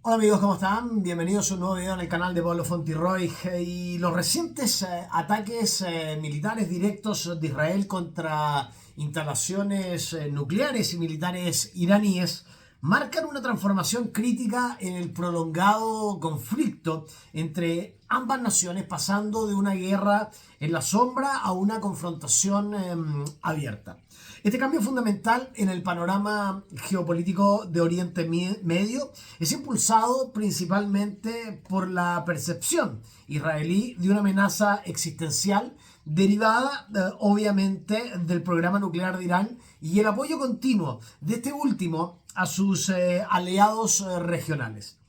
Hola amigos, ¿cómo están? Bienvenidos a un nuevo video en el canal de Pablo Fontiroy. Y los recientes ataques militares directos de Israel contra instalaciones nucleares y militares iraníes marcan una transformación crítica en el prolongado conflicto entre ambas naciones, pasando de una guerra en la sombra a una confrontación abierta. Este cambio fundamental en el panorama geopolítico de Oriente Medio es impulsado principalmente por la percepción israelí de una amenaza existencial derivada obviamente del programa nuclear de Irán y el apoyo continuo de este último a sus aliados regionales.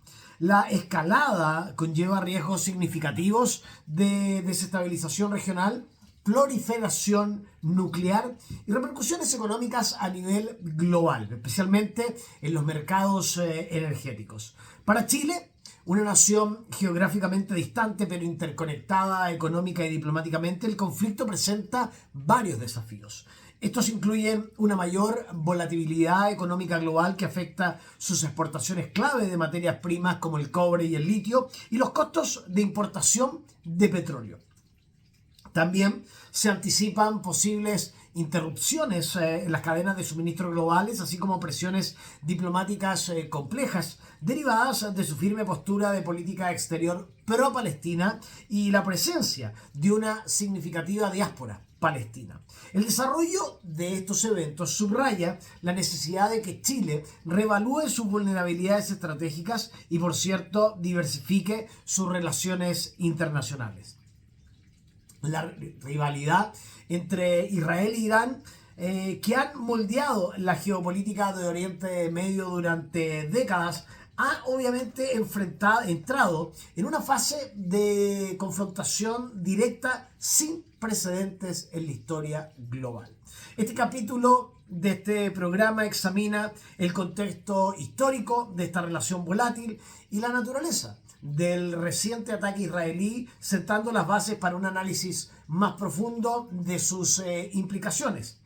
La escalada conlleva riesgos significativos de desestabilización regional, proliferación nuclear y repercusiones económicas a nivel global, especialmente en los mercados energéticos. Para Chile, una nación geográficamente distante pero interconectada económica y diplomáticamente, el conflicto presenta varios desafíos. Estos incluyen una mayor volatilidad económica global que afecta sus exportaciones clave de materias primas como el cobre y el litio y los costos de importación de petróleo. También se anticipan posibles interrupciones en las cadenas de suministro globales, así como presiones diplomáticas complejas derivadas de su firme postura de política exterior pro-palestina y la presencia de una significativa diáspora palestina. El desarrollo de estos eventos subraya la necesidad de que Chile reevalúe sus vulnerabilidades estratégicas y, por cierto, diversifique sus relaciones internacionales. La rivalidad entre Israel e Irán que han moldeado la geopolítica de Oriente Medio durante décadas ha obviamente entrado en una fase de confrontación directa sin precedentes en la historia global. Este capítulo de este programa examina el contexto histórico de esta relación volátil y la naturaleza del reciente ataque israelí, sentando las bases para un análisis más profundo de sus implicaciones.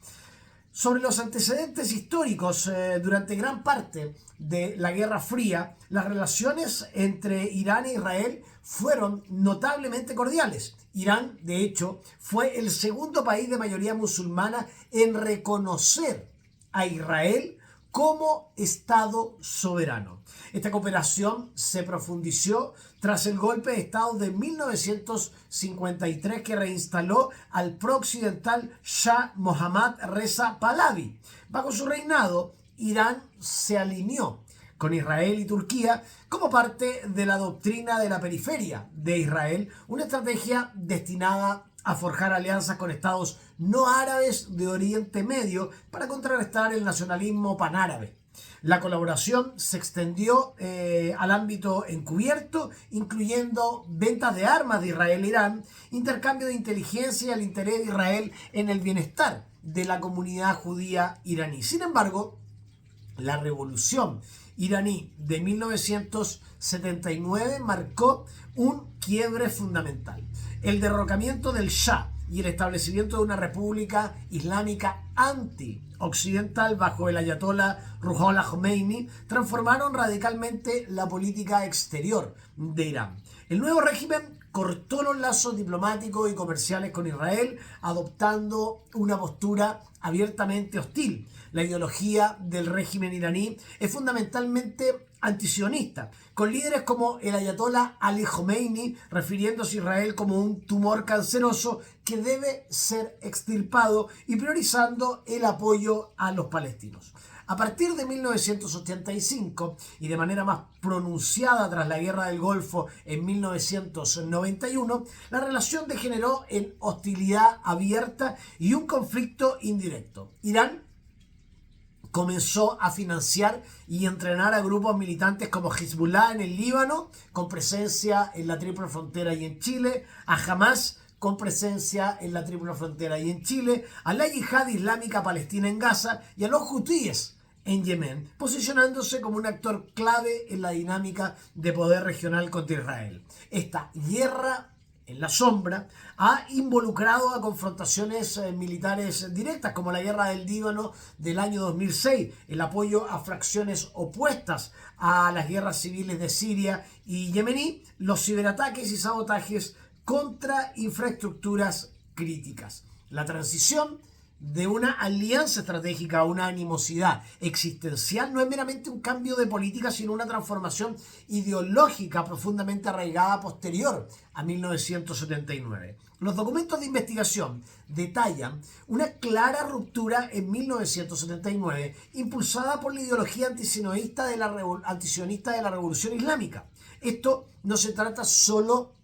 Sobre los antecedentes históricos, durante gran parte de la Guerra Fría, las relaciones entre Irán e Israel fueron notablemente cordiales. Irán, de hecho, fue el segundo país de mayoría musulmana en reconocer a Israel como Estado soberano. Esta cooperación se profundizó tras el golpe de Estado de 1953 que reinstaló al pro-occidental Shah Mohammad Reza Pahlavi. Bajo su reinado, Irán se alineó con Israel y Turquía como parte de la doctrina de la periferia de Israel, una estrategia destinada a forjar alianzas con estados no árabes de Oriente Medio para contrarrestar el nacionalismo panárabe. La colaboración se extendió al ámbito encubierto, incluyendo ventas de armas de Israel e Irán, intercambio de inteligencia y el interés de Israel en el bienestar de la comunidad judía iraní. Sin embargo, la revolución iraní de 1979 marcó un quiebre fundamental: el derrocamiento del Shah y el establecimiento de una república islámica anti-occidental bajo el ayatolá Ruhollah Khomeini transformaron radicalmente la política exterior de Irán. El nuevo régimen cortó los lazos diplomáticos y comerciales con Israel, adoptando una postura abiertamente hostil. La ideología del régimen iraní es fundamentalmente antisionista, con líderes como el ayatolá Ali Khomeini refiriéndose a Israel como un tumor canceroso que debe ser extirpado y priorizando el apoyo a los palestinos. A partir de 1985 y de manera más pronunciada tras la Guerra del Golfo en 1991, la relación degeneró en hostilidad abierta y un conflicto indirecto. Irán comenzó a financiar y entrenar a grupos militantes como Hezbollah en el Líbano, con presencia en la Triple Frontera y en Chile, a Hamas, con presencia en la Triple Frontera y en Chile, a la Yihad Islámica Palestina en Gaza y a los hutíes en Yemen, posicionándose como un actor clave en la dinámica de poder regional contra Israel. Esta guerra en la sombra, ha involucrado a confrontaciones militares directas, como la guerra del Líbano del año 2006, el apoyo a fracciones opuestas a las guerras civiles de Siria y Yemení, los ciberataques y sabotajes contra infraestructuras críticas. La transición de una alianza estratégica a una animosidad existencial no es meramente un cambio de política, sino una transformación ideológica profundamente arraigada posterior a 1979. Los documentos de investigación detallan una clara ruptura en 1979 impulsada por la ideología antisionista de la Revolución Islámica. Esto no se trata solo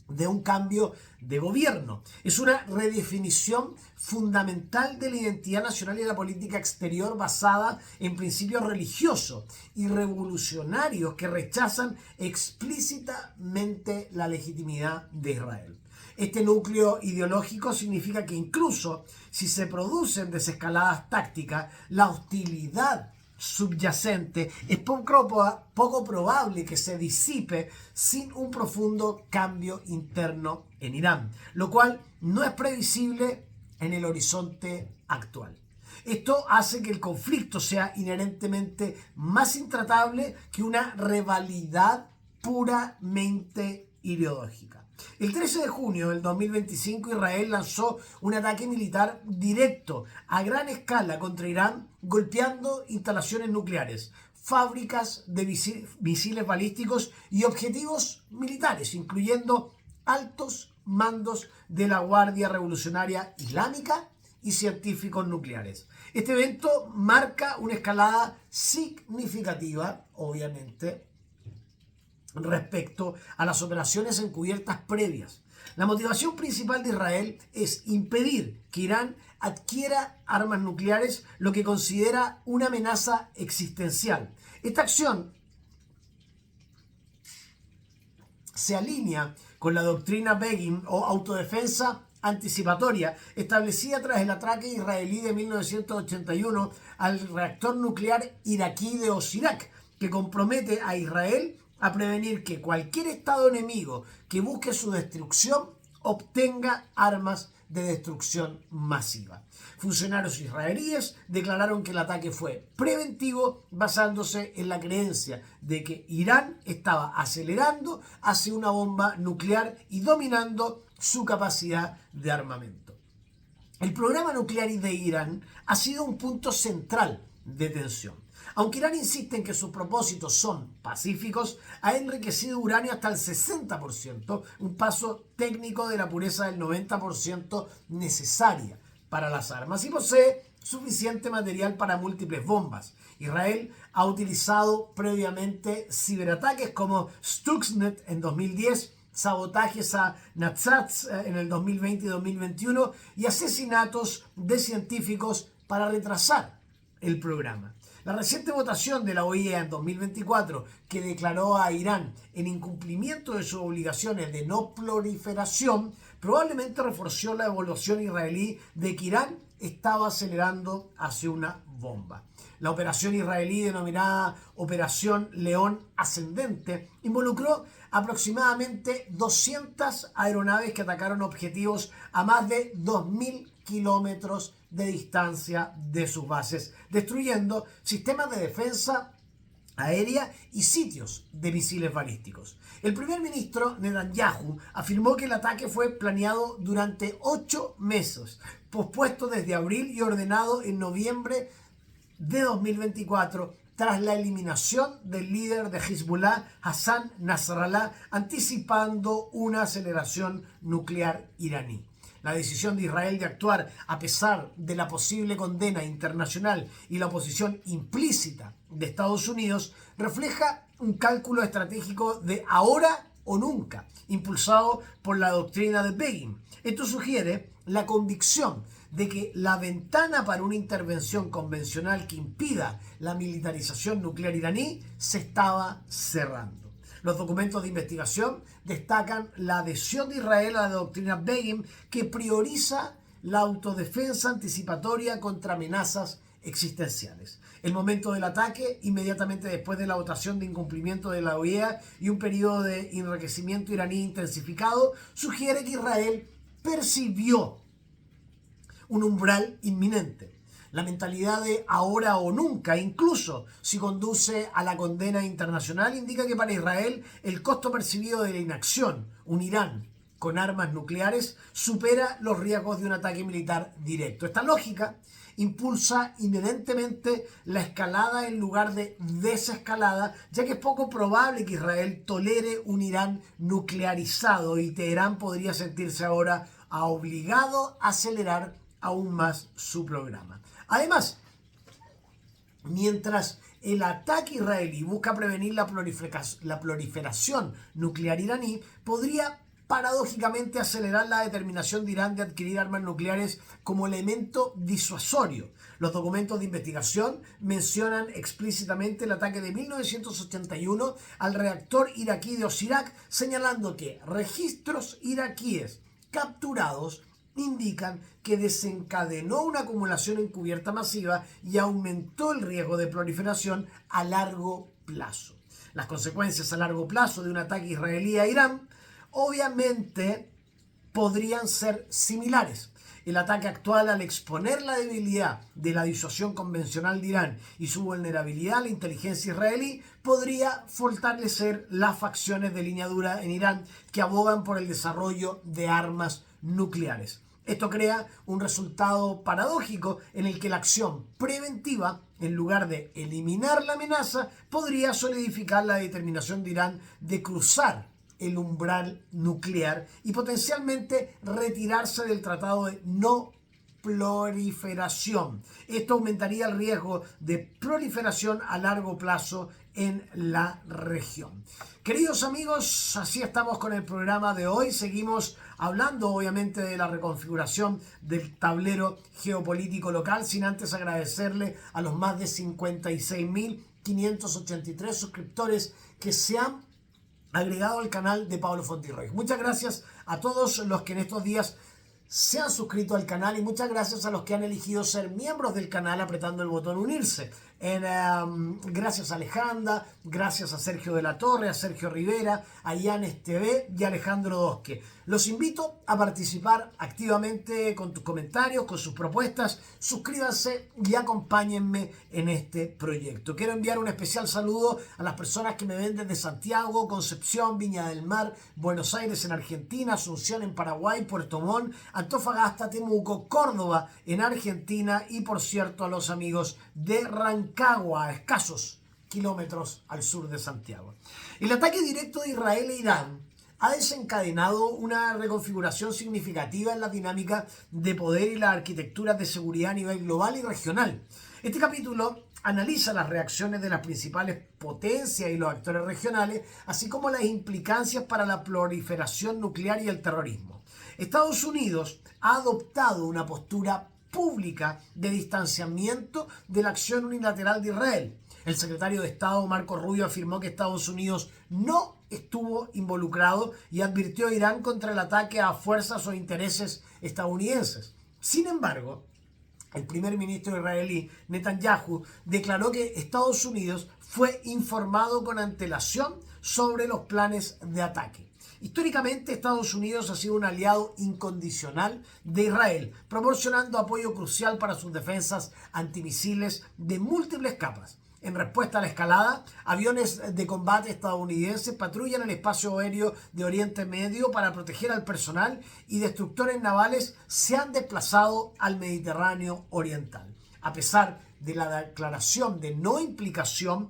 de un cambio de gobierno. Es una redefinición fundamental de la identidad nacional y de la política exterior basada en principios religiosos y revolucionarios que rechazan explícitamente la legitimidad de Israel. Este núcleo ideológico significa que incluso si se producen desescaladas tácticas, la hostilidad subyacente es poco probable que se disipe sin un profundo cambio interno en Irán, lo cual no es previsible en el horizonte actual. Esto hace que el conflicto sea inherentemente más intratable que una rivalidad puramente ideológica. El 13 de junio del 2025 Israel lanzó un ataque militar directo a gran escala contra Irán, golpeando instalaciones nucleares, fábricas de misiles balísticos y objetivos militares, incluyendo altos mandos de la Guardia Revolucionaria Islámica y científicos nucleares. Este evento marca una escalada significativa, obviamente, respecto a las operaciones encubiertas previas. La motivación principal de Israel es impedir que Irán adquiera armas nucleares, lo que considera una amenaza existencial. Esta acción se alinea con la doctrina Begin o autodefensa anticipatoria establecida tras el ataque israelí de 1981 al reactor nuclear iraquí de Osirak, que compromete a Israel a prevenir que cualquier estado enemigo que busque su destrucción obtenga armas de destrucción masiva. Funcionarios israelíes declararon que el ataque fue preventivo basándose en la creencia de que Irán estaba acelerando hacia una bomba nuclear y dominando su capacidad de armamento. El programa nuclear de Irán ha sido un punto central de tensión. Aunque Irán insiste en que sus propósitos son pacíficos, ha enriquecido uranio hasta el 60%, un paso técnico de la pureza del 90% necesaria para las armas, y posee suficiente material para múltiples bombas. Israel ha utilizado previamente ciberataques como Stuxnet en 2010, sabotajes a Natsats en el 2020 y 2021 y asesinatos de científicos para retrasar el programa. La reciente votación de la OIEA en 2024, que declaró a Irán en incumplimiento de sus obligaciones de no proliferación, probablemente reforzó la evaluación israelí de que Irán estaba acelerando hacia una bomba. La operación israelí denominada Operación León Ascendente involucró aproximadamente 200 aeronaves que atacaron objetivos a más de 2.000 kilómetros de distancia de sus bases, destruyendo sistemas de defensa aérea y sitios de misiles balísticos. El primer ministro Netanyahu afirmó que el ataque fue planeado durante 8 meses, pospuesto desde abril y ordenado en noviembre de 2024 tras la eliminación del líder de Hezbollah, Hassan Nasrallah, anticipando una aceleración nuclear iraní. La decisión de Israel de actuar a pesar de la posible condena internacional y la oposición implícita de Estados Unidos refleja un cálculo estratégico de ahora o nunca, impulsado por la doctrina de Begin. Esto sugiere la convicción de que la ventana para una intervención convencional que impida la militarización nuclear iraní se estaba cerrando. Los documentos de investigación destacan la adhesión de Israel a la doctrina Begin, que prioriza la autodefensa anticipatoria contra amenazas existenciales. El momento del ataque, inmediatamente después de la votación de incumplimiento de la OEA y un periodo de enriquecimiento iraní intensificado, sugiere que Israel percibió un umbral inminente. La mentalidad de ahora o nunca, incluso si conduce a la condena internacional, indica que para Israel el costo percibido de la inacción, un Irán con armas nucleares, supera los riesgos de un ataque militar directo. Esta lógica impulsa inherentemente la escalada en lugar de desescalada, ya que es poco probable que Israel tolere un Irán nuclearizado y Teherán podría sentirse ahora obligado a acelerar aún más su programa. Además, mientras el ataque israelí busca prevenir la proliferación nuclear iraní, podría paradójicamente acelerar la determinación de Irán de adquirir armas nucleares como elemento disuasorio. Los documentos de investigación mencionan explícitamente el ataque de 1981 al reactor iraquí de Osirak, señalando que registros iraquíes capturados indican que desencadenó una acumulación encubierta masiva y aumentó el riesgo de proliferación a largo plazo. Las consecuencias a largo plazo de un ataque israelí a Irán obviamente podrían ser similares. El ataque actual, al exponer la debilidad de la disuasión convencional de Irán y su vulnerabilidad a la inteligencia israelí, podría fortalecer las facciones de línea dura en Irán que abogan por el desarrollo de armas nucleares. Esto crea un resultado paradójico en el que la acción preventiva, en lugar de eliminar la amenaza, podría solidificar la determinación de Irán de cruzar el umbral nuclear y potencialmente retirarse del tratado de no proliferación. Esto aumentaría el riesgo de proliferación a largo plazo en la región. Queridos amigos, así estamos con el programa de hoy. Seguimos hablando obviamente de la reconfiguración del tablero geopolítico local, sin antes agradecerle a los más de 56.583 suscriptores que se han agregado al canal de Pablo Fonti-Roig. Muchas gracias a todos los que en estos días se han suscrito al canal y muchas gracias a los que han elegido ser miembros del canal apretando el botón unirse. Gracias a Alejandra, gracias a Sergio de la Torre, a Sergio Rivera, a Yanes TV y a Alejandro Dosque. Los invito a participar activamente con tus comentarios, con sus propuestas. Suscríbanse y acompáñenme en este proyecto. Quiero enviar un especial saludo a las personas que me ven desde Santiago, Concepción, Viña del Mar, Buenos Aires en Argentina, Asunción en Paraguay, Puerto Montt, Antofagasta, Temuco, Córdoba en Argentina y, por cierto, a los amigos de Rancagua, a escasos kilómetros al sur de Santiago. El ataque directo de Israel e Irán ha desencadenado una reconfiguración significativa en la dinámica de poder y la arquitectura de seguridad a nivel global y regional. Este capítulo analiza las reacciones de las principales potencias y los actores regionales, así como las implicancias para la proliferación nuclear y el terrorismo. Estados Unidos ha adoptado una postura pública de distanciamiento de la acción unilateral de Israel. El secretario de Estado, Marco Rubio, afirmó que Estados Unidos no estuvo involucrado y advirtió a Irán contra el ataque a fuerzas o intereses estadounidenses. Sin embargo, el primer ministro israelí, Netanyahu, declaró que Estados Unidos fue informado con antelación sobre los planes de ataque. Históricamente, Estados Unidos ha sido un aliado incondicional de Israel, proporcionando apoyo crucial para sus defensas antimisiles de múltiples capas. En respuesta a la escalada, aviones de combate estadounidenses patrullan el espacio aéreo de Oriente Medio para proteger al personal y destructores navales se han desplazado al Mediterráneo Oriental. A pesar de la declaración de no implicación,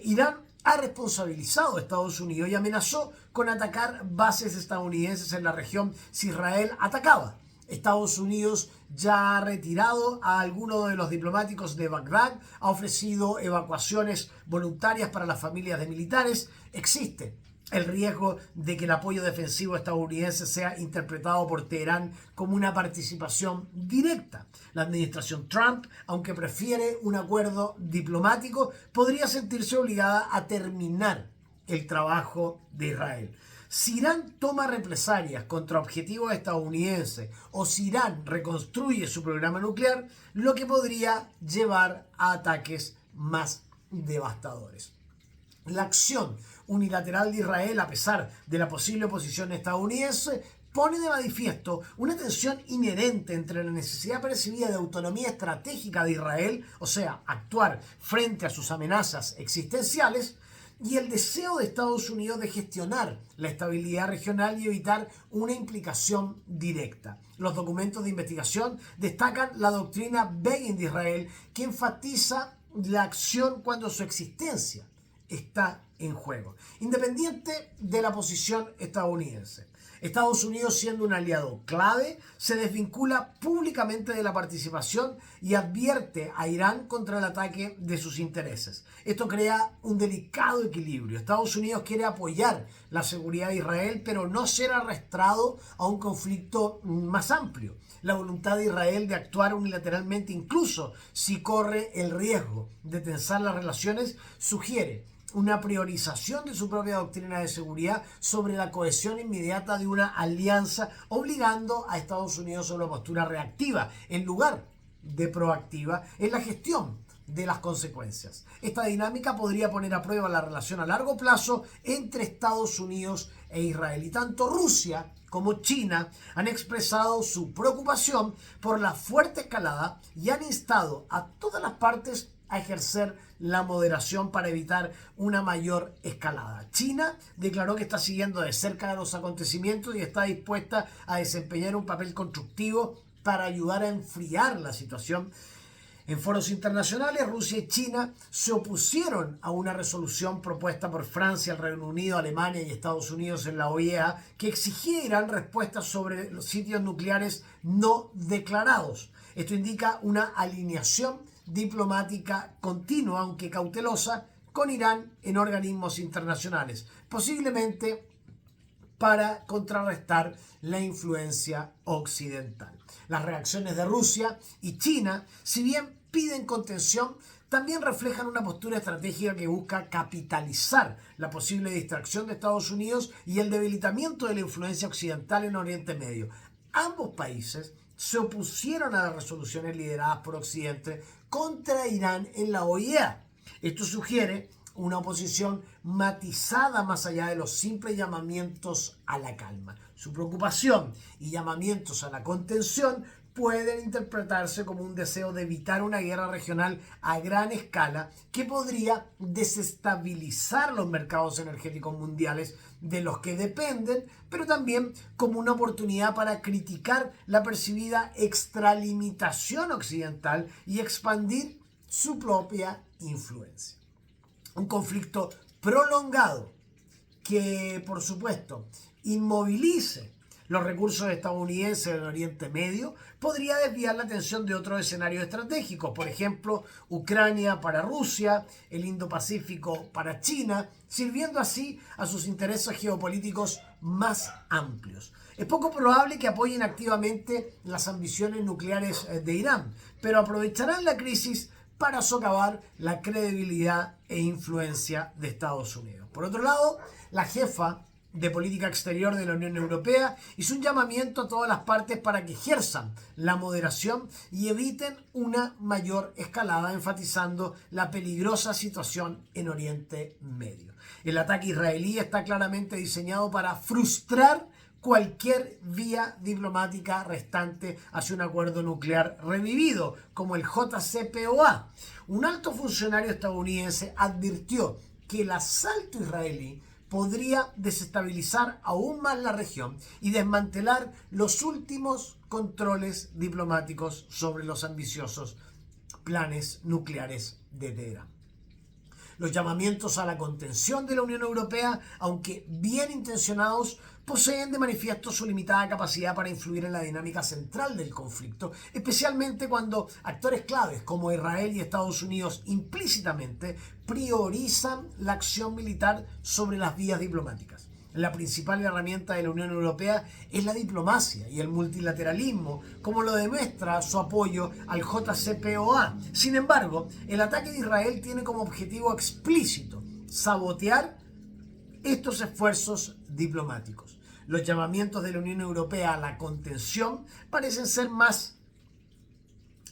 Irán ha responsabilizado a Estados Unidos y amenazó con atacar bases estadounidenses en la región si Israel atacaba. Estados Unidos ya ha retirado a algunos de los diplomáticos de Bagdad, ha ofrecido evacuaciones voluntarias para las familias de militares. Existe el riesgo de que el apoyo defensivo estadounidense sea interpretado por Teherán como una participación directa. La administración Trump, aunque prefiere un acuerdo diplomático, podría sentirse obligada a terminar el trabajo de Israel. Si Irán toma represalias contra objetivos estadounidenses o si Irán reconstruye su programa nuclear, lo que podría llevar a ataques más devastadores. La acción unilateral de Israel, a pesar de la posible oposición estadounidense, pone de manifiesto una tensión inherente entre la necesidad percibida de autonomía estratégica de Israel, o sea, actuar frente a sus amenazas existenciales, y el deseo de Estados Unidos de gestionar la estabilidad regional y evitar una implicación directa. Los documentos de investigación destacan la doctrina Begin de Israel, que enfatiza la acción cuando su existencia está en juego, independiente de la posición estadounidense. Estados Unidos, siendo un aliado clave, se desvincula públicamente de la participación y advierte a Irán contra el ataque de sus intereses. Esto crea un delicado equilibrio. Estados Unidos quiere apoyar la seguridad de Israel, pero no ser arrastrado a un conflicto más amplio. La voluntad de Israel de actuar unilateralmente, incluso si corre el riesgo de tensar las relaciones, sugiere una priorización de su propia doctrina de seguridad sobre la cohesión inmediata de una alianza, obligando a Estados Unidos a una postura reactiva en lugar de proactiva en la gestión de las consecuencias. Esta dinámica podría poner a prueba la relación a largo plazo entre Estados Unidos e Israel. Y tanto Rusia como China han expresado su preocupación por la fuerte escalada y han instado a todas las partes a ejercer la moderación para evitar una mayor escalada. China declaró que está siguiendo de cerca los acontecimientos y está dispuesta a desempeñar un papel constructivo para ayudar a enfriar la situación. En foros internacionales, Rusia y China se opusieron a una resolución propuesta por Francia, el Reino Unido, Alemania y Estados Unidos en la OEA que exigía a Irán respuestas sobre los sitios nucleares no declarados. Esto indica una alineación diplomática continua, aunque cautelosa, con Irán en organismos internacionales, posiblemente para contrarrestar la influencia occidental. Las reacciones de Rusia y China, si bien piden contención, también reflejan una postura estratégica que busca capitalizar la posible distracción de Estados Unidos y el debilitamiento de la influencia occidental en Oriente Medio. Ambos países se opusieron a las resoluciones lideradas por Occidente contra Irán en la OEA. Esto sugiere una oposición matizada más allá de los simples llamamientos a la calma. Su preocupación y llamamientos a la contención pueden interpretarse como un deseo de evitar una guerra regional a gran escala que podría desestabilizar los mercados energéticos mundiales de los que dependen, pero también como una oportunidad para criticar la percibida extralimitación occidental y expandir su propia influencia. Un conflicto prolongado que, por supuesto, inmovilice los recursos estadounidenses en Oriente Medio podría desviar la atención de otros escenarios estratégicos, por ejemplo, Ucrania para Rusia, el Indo-Pacífico para China, sirviendo así a sus intereses geopolíticos más amplios. Es poco probable que apoyen activamente las ambiciones nucleares de Irán, pero aprovecharán la crisis para socavar la credibilidad e influencia de Estados Unidos. Por otro lado, la jefa de política exterior de la Unión Europea hizo un llamamiento a todas las partes para que ejerzan la moderación y eviten una mayor escalada, enfatizando la peligrosa situación en Oriente Medio. El ataque israelí está claramente diseñado para frustrar cualquier vía diplomática restante hacia un acuerdo nuclear revivido, como el JCPOA. Un alto funcionario estadounidense advirtió que el asalto israelí podría desestabilizar aún más la región y desmantelar los últimos controles diplomáticos sobre los ambiciosos planes nucleares de Teherán. Los llamamientos a la contención de la Unión Europea, aunque bien intencionados, poseen de manifiesto su limitada capacidad para influir en la dinámica central del conflicto, especialmente cuando actores claves como Israel y Estados Unidos implícitamente priorizan la acción militar sobre las vías diplomáticas. La principal herramienta de la Unión Europea es la diplomacia y el multilateralismo, como lo demuestra su apoyo al JCPOA. Sin embargo, el ataque de Israel tiene como objetivo explícito sabotear estos esfuerzos diplomáticos. Los llamamientos de la Unión Europea a la contención parecen ser más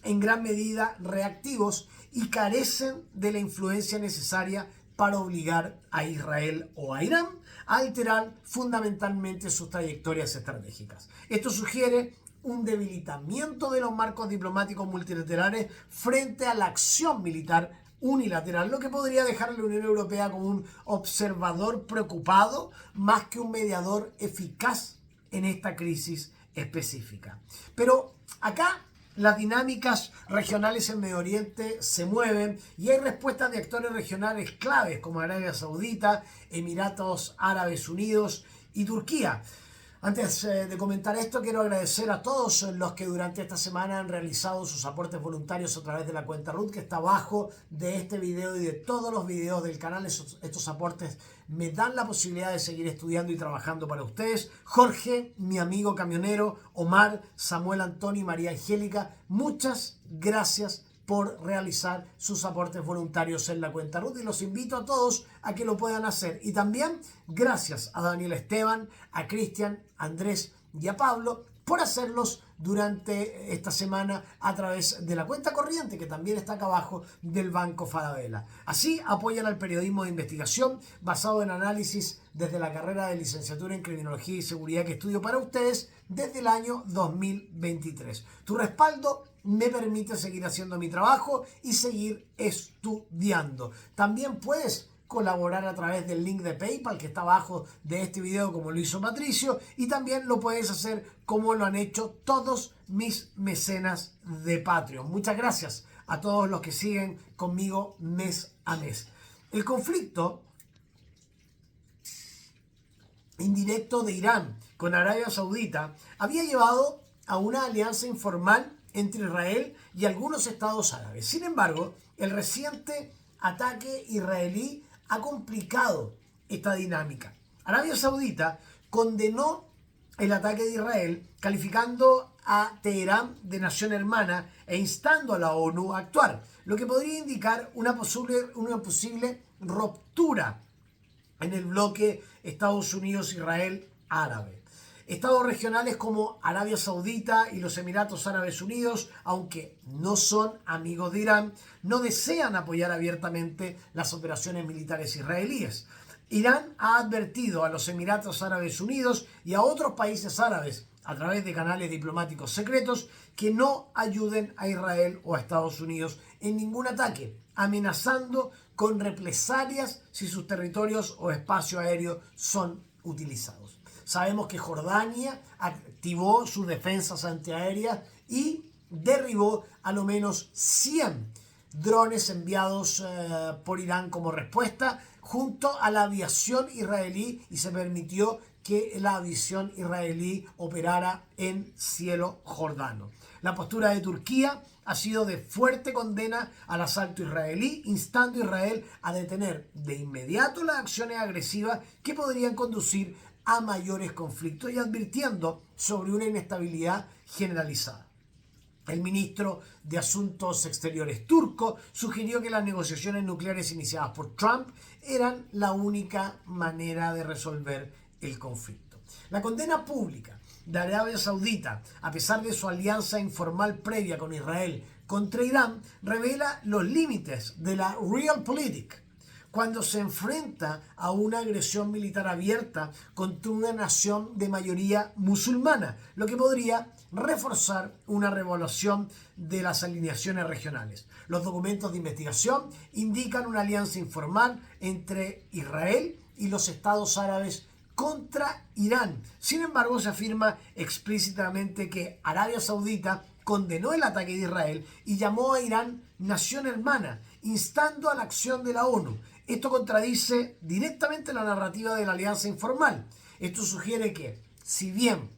en gran medida reactivos y carecen de la influencia necesaria para obligar a Israel o a Irán a alterar fundamentalmente sus trayectorias estratégicas. Esto sugiere un debilitamiento de los marcos diplomáticos multilaterales frente a la acción militar unilateral, lo que podría dejar a la Unión Europea como un observador preocupado más que un mediador eficaz en esta crisis específica. Pero acá las dinámicas regionales en Medio Oriente se mueven y hay respuestas de actores regionales claves como Arabia Saudita, Emiratos Árabes Unidos y Turquía. Antes de comentar esto, quiero agradecer a todos los que durante esta semana han realizado sus aportes voluntarios a través de la cuenta RUT que está abajo de este video y de todos los videos del canal. Estos aportes me dan la posibilidad de seguir estudiando y trabajando para ustedes. Jorge, mi amigo camionero, Omar, Samuel Antonio y María Angélica, muchas gracias por realizar sus aportes voluntarios en la cuenta RUT y los invito a todos a que lo puedan hacer. Y también gracias a Daniel Esteban, a Cristian, a Andrés y a Pablo por hacerlos durante esta semana a través de la cuenta corriente que también está acá abajo del Banco Falabella. Así apoyan al periodismo de investigación basado en análisis desde la carrera de licenciatura en Criminología y Seguridad que estudio para ustedes desde el año 2023. Tu respaldo me permite seguir haciendo mi trabajo y seguir estudiando. También puedes colaborar a través del link de PayPal que está abajo de este video como lo hizo Patricio y también lo puedes hacer como lo han hecho todos mis mecenas de Patreon. Muchas gracias a todos los que siguen conmigo mes a mes. El conflicto indirecto de Irán con Arabia Saudita había llevado a una alianza informal entre Israel y algunos estados árabes. Sin embargo, el reciente ataque israelí ha complicado esta dinámica. Arabia Saudita condenó el ataque de Israel, calificando a Teherán de nación hermana e instando a la ONU a actuar, lo que podría indicar una posible ruptura en el bloque Estados Unidos-Israel árabe. Estados regionales como Arabia Saudita y los Emiratos Árabes Unidos, aunque no son amigos de Irán, no desean apoyar abiertamente las operaciones militares israelíes. Irán ha advertido a los Emiratos Árabes Unidos y a otros países árabes a través de canales diplomáticos secretos que no ayuden a Israel o a Estados Unidos en ningún ataque, amenazando con represalias si sus territorios o espacio aéreo son utilizados. Sabemos que Jordania activó sus defensas antiaéreas y derribó a lo menos 100 drones enviados por Irán como respuesta junto a la aviación israelí y se permitió que la aviación israelí operara en cielo jordano. La postura de Turquía ha sido de fuerte condena al asalto israelí, instando a Israel a detener de inmediato las acciones agresivas que podrían conducir a mayores conflictos y advirtiendo sobre una inestabilidad generalizada. El ministro de Asuntos Exteriores turco sugirió que las negociaciones nucleares iniciadas por Trump eran la única manera de resolver el conflicto. La condena pública de Arabia Saudita, a pesar de su alianza informal previa con Israel contra Irán, revela los límites de la Realpolitik cuando se enfrenta a una agresión militar abierta contra una nación de mayoría musulmana, lo que podría reforzar una revaluación de las alineaciones regionales. Los documentos de investigación indican una alianza informal entre Israel y los estados árabes contra Irán. Sin embargo, se afirma explícitamente que Arabia Saudita condenó el ataque de Israel y llamó a Irán nación hermana, instando a la acción de la ONU. Esto contradice directamente la narrativa de la alianza informal. Esto sugiere que, si bien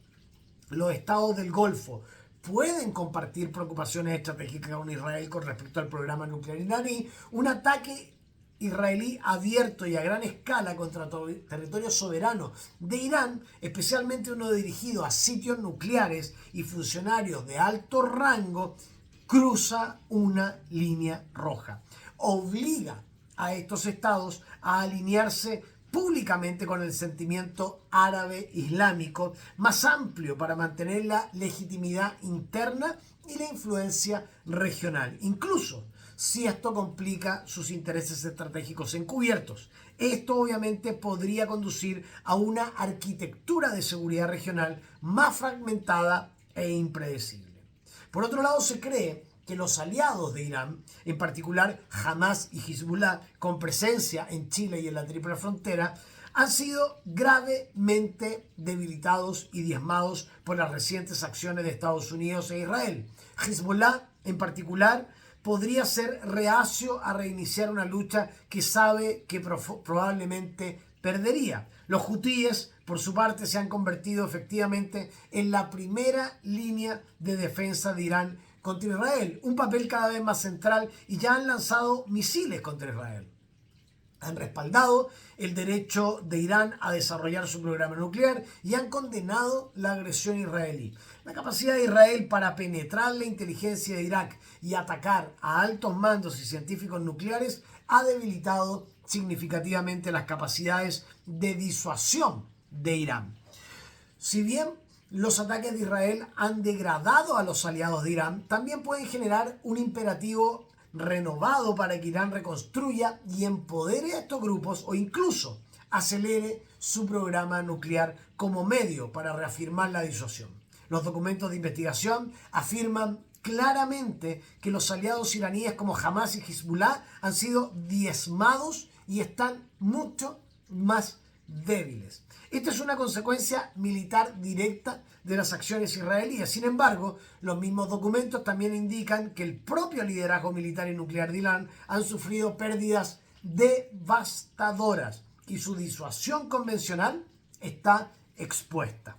los estados del Golfo pueden compartir preocupaciones estratégicas con Israel con respecto al programa nuclear iraní, un ataque israelí abierto y a gran escala contra territorio soberano de Irán, especialmente uno dirigido a sitios nucleares y funcionarios de alto rango, cruza una línea roja. Obliga a estos estados a alinearse públicamente con el sentimiento árabe islámico más amplio para mantener la legitimidad interna y la influencia regional, incluso si esto complica sus intereses estratégicos encubiertos. Esto obviamente podría conducir a una arquitectura de seguridad regional más fragmentada e impredecible. Por otro lado, se cree que los aliados de Irán, en particular Hamas y Hezbollah, con presencia en Chile y en la Triple Frontera, han sido gravemente debilitados y diezmados por las recientes acciones de Estados Unidos e Israel. Hezbollah, en particular, podría ser reacio a reiniciar una lucha que sabe que probablemente perdería. Los hutíes, por su parte, se han convertido efectivamente en la primera línea de defensa de Irán contra Israel, un papel cada vez más central, y ya han lanzado misiles contra Israel. Han respaldado el derecho de Irán a desarrollar su programa nuclear y han condenado la agresión israelí. La capacidad de Israel para penetrar la inteligencia de Irak y atacar a altos mandos y científicos nucleares ha debilitado significativamente las capacidades de disuasión de Irán. Si bien los ataques de Israel han degradado a los aliados de Irán, también pueden generar un imperativo renovado para que Irán reconstruya y empodere a estos grupos o incluso acelere su programa nuclear como medio para reafirmar la disuasión. Los documentos de investigación afirman claramente que los aliados iraníes como Hamas y Hezbollah han sido diezmados y están mucho más débiles. Esta es una consecuencia militar directa de las acciones israelíes. Sin embargo, los mismos documentos también indican que el propio liderazgo militar y nuclear de Irán han sufrido pérdidas devastadoras y su disuasión convencional está expuesta.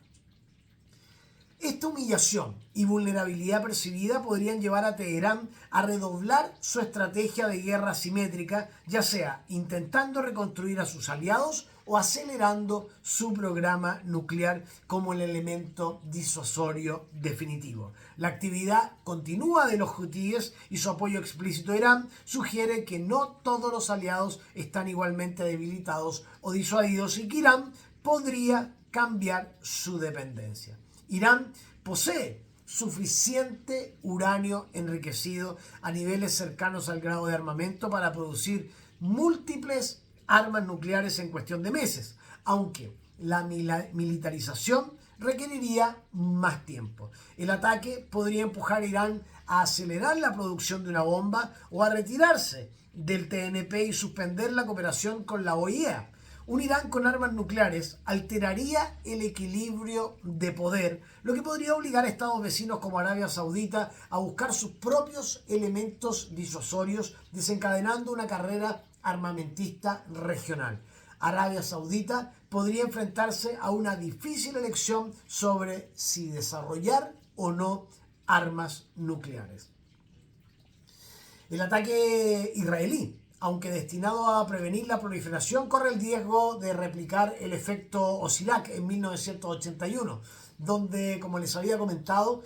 Esta humillación y vulnerabilidad percibida podrían llevar a Teherán a redoblar su estrategia de guerra asimétrica, ya sea intentando reconstruir a sus aliados o acelerando su programa nuclear como el elemento disuasorio definitivo. La actividad continua de los hutíes y su apoyo explícito a Irán sugiere que no todos los aliados están igualmente debilitados o disuadidos y que Irán podría cambiar su dependencia. Irán posee suficiente uranio enriquecido a niveles cercanos al grado de armamento para producir múltiples armas nucleares en cuestión de meses, aunque la militarización requeriría más tiempo. El ataque podría empujar a Irán a acelerar la producción de una bomba o a retirarse del TNP y suspender la cooperación con la OIEA. Un Irán con armas nucleares alteraría el equilibrio de poder, lo que podría obligar a estados vecinos como Arabia Saudita a buscar sus propios elementos disuasorios, desencadenando una carrera armamentista regional. Arabia Saudita podría enfrentarse a una difícil elección sobre si desarrollar o no armas nucleares. El ataque israelí, aunque destinado a prevenir la proliferación, corre el riesgo de replicar el efecto Osirak en 1981, donde, como les había comentado,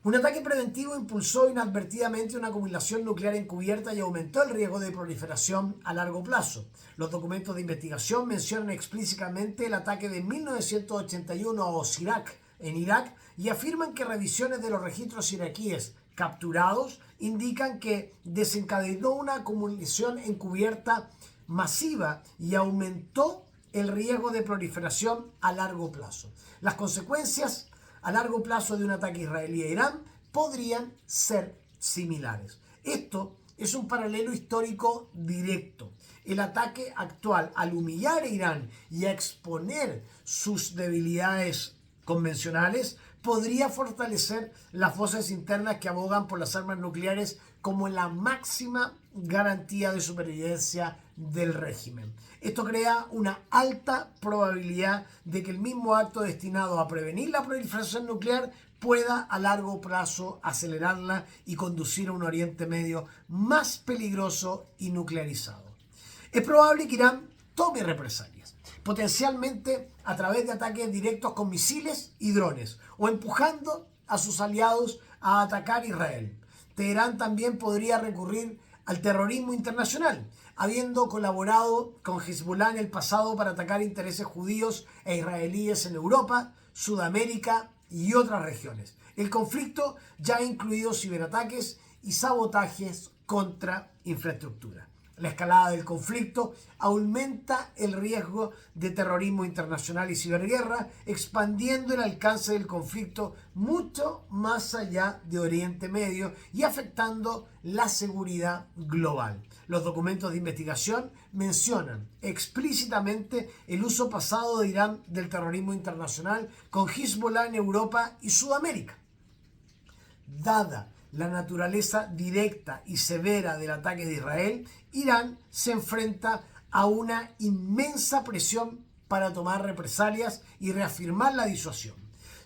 un ataque preventivo impulsó inadvertidamente una acumulación nuclear encubierta y aumentó el riesgo de proliferación a largo plazo. Los documentos de investigación mencionan explícitamente el ataque de 1981 a Osirak en Irak y afirman que revisiones de los registros iraquíes capturados indican que desencadenó una acumulación encubierta masiva y aumentó el riesgo de proliferación a largo plazo. Las consecuencias a largo plazo de un ataque israelí a Irán podrían ser similares. Esto es un paralelo histórico directo. El ataque actual, al humillar a Irán y a exponer sus debilidades convencionales, podría fortalecer las voces internas que abogan por las armas nucleares como la máxima garantía de supervivencia del régimen. Esto crea una alta probabilidad de que el mismo acto destinado a prevenir la proliferación nuclear pueda a largo plazo acelerarla y conducir a un Oriente Medio más peligroso y nuclearizado. Es probable que Irán tome represalias, potencialmente a través de ataques directos con misiles y drones, o empujando a sus aliados a atacar Israel. Teherán también podría recurrir al terrorismo internacional, habiendo colaborado con Hezbollah en el pasado para atacar intereses judíos e israelíes en Europa, Sudamérica y otras regiones. El conflicto ya ha incluido ciberataques y sabotajes contra infraestructura. La escalada del conflicto aumenta el riesgo de terrorismo internacional y ciberguerra, expandiendo el alcance del conflicto mucho más allá de Oriente Medio y afectando la seguridad global. Los documentos de investigación mencionan explícitamente el uso pasado de Irán del terrorismo internacional con Hezbollah en Europa y Sudamérica. Dada la naturaleza directa y severa del ataque de Israel, Irán se enfrenta a una inmensa presión para tomar represalias y reafirmar la disuasión.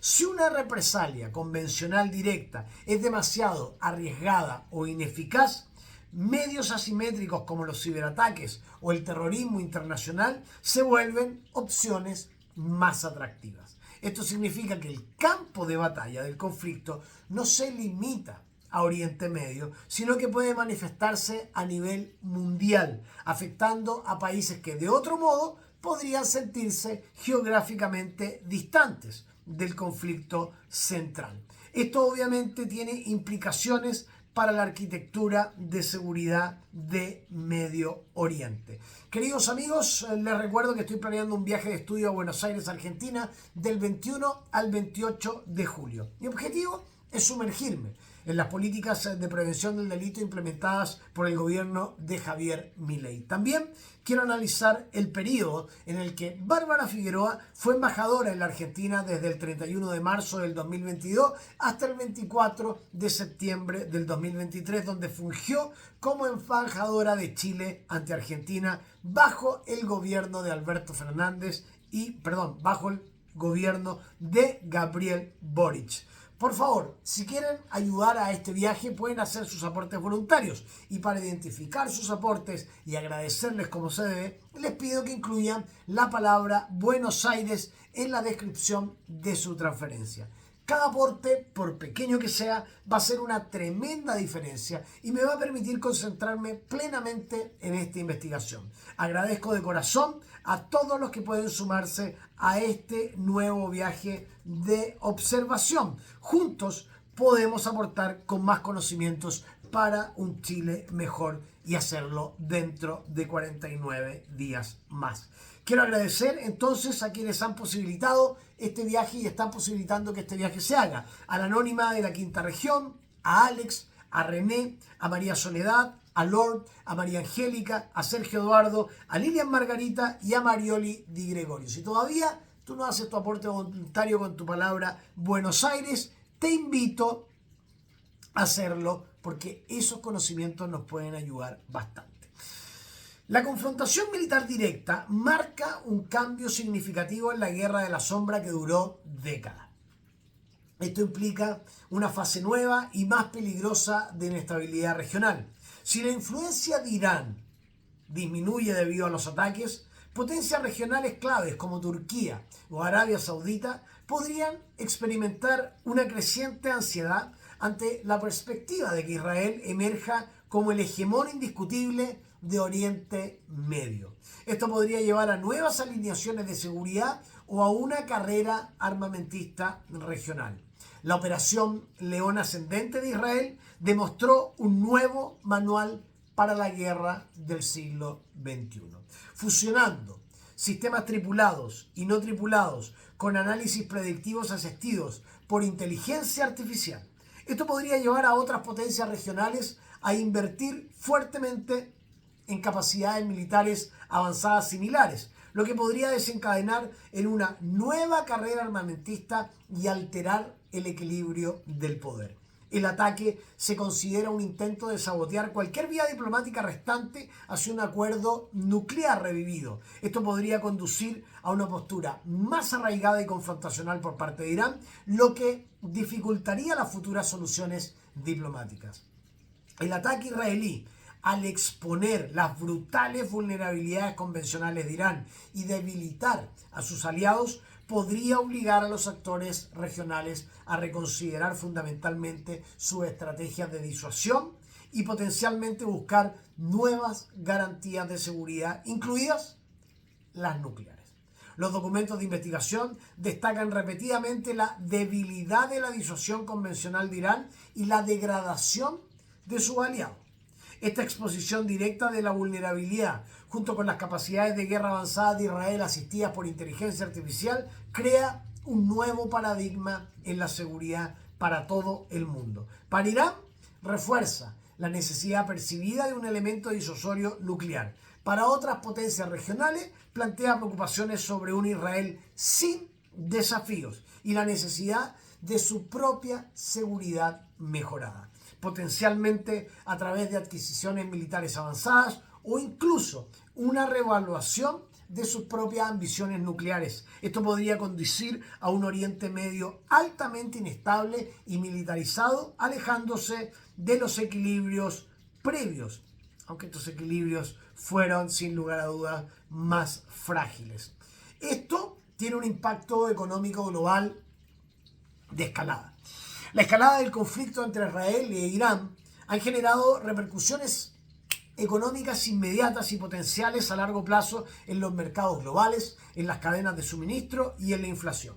Si una represalia convencional directa es demasiado arriesgada o ineficaz, medios asimétricos como los ciberataques o el terrorismo internacional se vuelven opciones más atractivas. Esto significa que el campo de batalla del conflicto no se limita a Oriente Medio, sino que puede manifestarse a nivel mundial, afectando a países que de otro modo podrían sentirse geográficamente distantes del conflicto central. Esto obviamente tiene implicaciones para la arquitectura de seguridad de Medio Oriente. Queridos amigos, les recuerdo que estoy planeando un viaje de estudio a Buenos Aires, Argentina, del 21 al 28 de julio. Mi objetivo es sumergirme en las políticas de prevención del delito implementadas por el gobierno de Javier Milei. También quiero analizar el periodo en el que Bárbara Figueroa fue embajadora en la Argentina desde el 31 de marzo del 2022 hasta el 24 de septiembre del 2023, donde fungió como embajadora de Chile ante Argentina bajo el gobierno de Alberto Fernández bajo el gobierno de Gabriel Boric. Por favor, si quieren ayudar a este viaje, pueden hacer sus aportes voluntarios. Y para identificar sus aportes y agradecerles como se debe, les pido que incluyan la palabra Buenos Aires en la descripción de su transferencia. Cada aporte, por pequeño que sea, va a ser una tremenda diferencia y me va a permitir concentrarme plenamente en esta investigación. Agradezco de corazón a todos los que pueden sumarse a este nuevo viaje de observación. Juntos podemos aportar con más conocimientos para un Chile mejor y hacerlo dentro de 49 días más. Quiero agradecer entonces a quienes han posibilitado este viaje y están posibilitando que este viaje se haga. A la Anónima de la Quinta Región, a Alex, a René, a María Soledad, a Lord, a María Angélica, a Sergio Eduardo, a Lilian Margarita y a Marioli Di Gregorio. Si todavía tú no haces tu aporte voluntario con tu palabra Buenos Aires, te invito a hacerlo porque esos conocimientos nos pueden ayudar bastante. La confrontación militar directa marca un cambio significativo en la guerra de la sombra que duró décadas. Esto implica una fase nueva y más peligrosa de inestabilidad regional. Si la influencia de Irán disminuye debido a los ataques, potencias regionales claves como Turquía o Arabia Saudita podrían experimentar una creciente ansiedad ante la perspectiva de que Israel emerja como el hegemón indiscutible de Oriente Medio. Esto podría llevar a nuevas alineaciones de seguridad o a una carrera armamentista regional. La operación León Ascendente de Israel demostró un nuevo manual para la guerra del siglo XXI, fusionando sistemas tripulados y no tripulados con análisis predictivos asistidos por inteligencia artificial. Esto podría llevar a otras potencias regionales a invertir fuertemente en capacidades militares avanzadas similares, lo que podría desencadenar en una nueva carrera armamentista y alterar el equilibrio del poder. El ataque se considera un intento de sabotear cualquier vía diplomática restante hacia un acuerdo nuclear revivido. Esto podría conducir a una postura más arraigada y confrontacional por parte de Irán, lo que dificultaría las futuras soluciones diplomáticas. El ataque israelí, al exponer las brutales vulnerabilidades convencionales de Irán y debilitar a sus aliados, podría obligar a los actores regionales a reconsiderar fundamentalmente sus estrategias de disuasión y potencialmente buscar nuevas garantías de seguridad, incluidas las nucleares. Los documentos de investigación destacan repetidamente la debilidad de la disuasión convencional de Irán y la degradación de sus aliados. Esta exposición directa de la vulnerabilidad, junto con las capacidades de guerra avanzadas de Israel asistidas por inteligencia artificial, crea un nuevo paradigma en la seguridad para todo el mundo. Para Irán, refuerza la necesidad percibida de un elemento disuasorio nuclear. Para otras potencias regionales, plantea preocupaciones sobre un Israel sin desafíos y la necesidad de su propia seguridad mejorada, potencialmente a través de adquisiciones militares avanzadas o incluso una reevaluación de sus propias ambiciones nucleares. Esto podría conducir a un Oriente Medio altamente inestable y militarizado, alejándose de los equilibrios previos, aunque estos equilibrios fueron sin lugar a dudas más frágiles. Esto tiene un impacto económico global de escalada. La escalada del conflicto entre Israel e Irán han generado repercusiones económicas inmediatas y potenciales a largo plazo en los mercados globales, en las cadenas de suministro y en la inflación.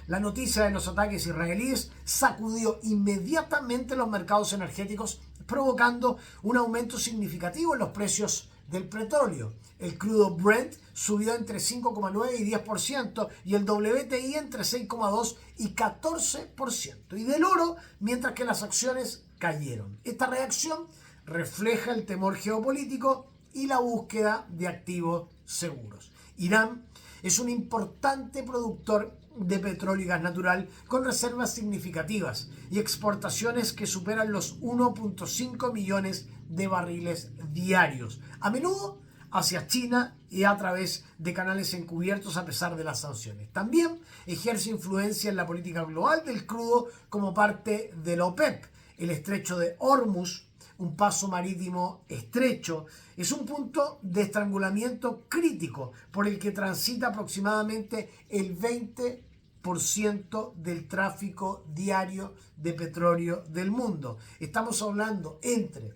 La noticia de los ataques israelíes sacudió inmediatamente los mercados energéticos, provocando un aumento significativo en los precios del petróleo. El crudo Brent subió entre 5,9 y 10% y el WTI entre 6,2 y 14%. Y del oro, mientras que las acciones cayeron. Esta reacción refleja el temor geopolítico y la búsqueda de activos seguros. Irán es un importante productor de petróleo y gas natural con reservas significativas y exportaciones que superan los 1.5 millones de barriles diarios, a menudo hacia China y a través de canales encubiertos a pesar de las sanciones. También ejerce influencia en la política global del crudo como parte de la OPEP. El estrecho de Hormuz, un paso marítimo estrecho, es un punto de estrangulamiento crítico por el que transita aproximadamente el 20% del tráfico diario de petróleo del mundo. Estamos hablando entre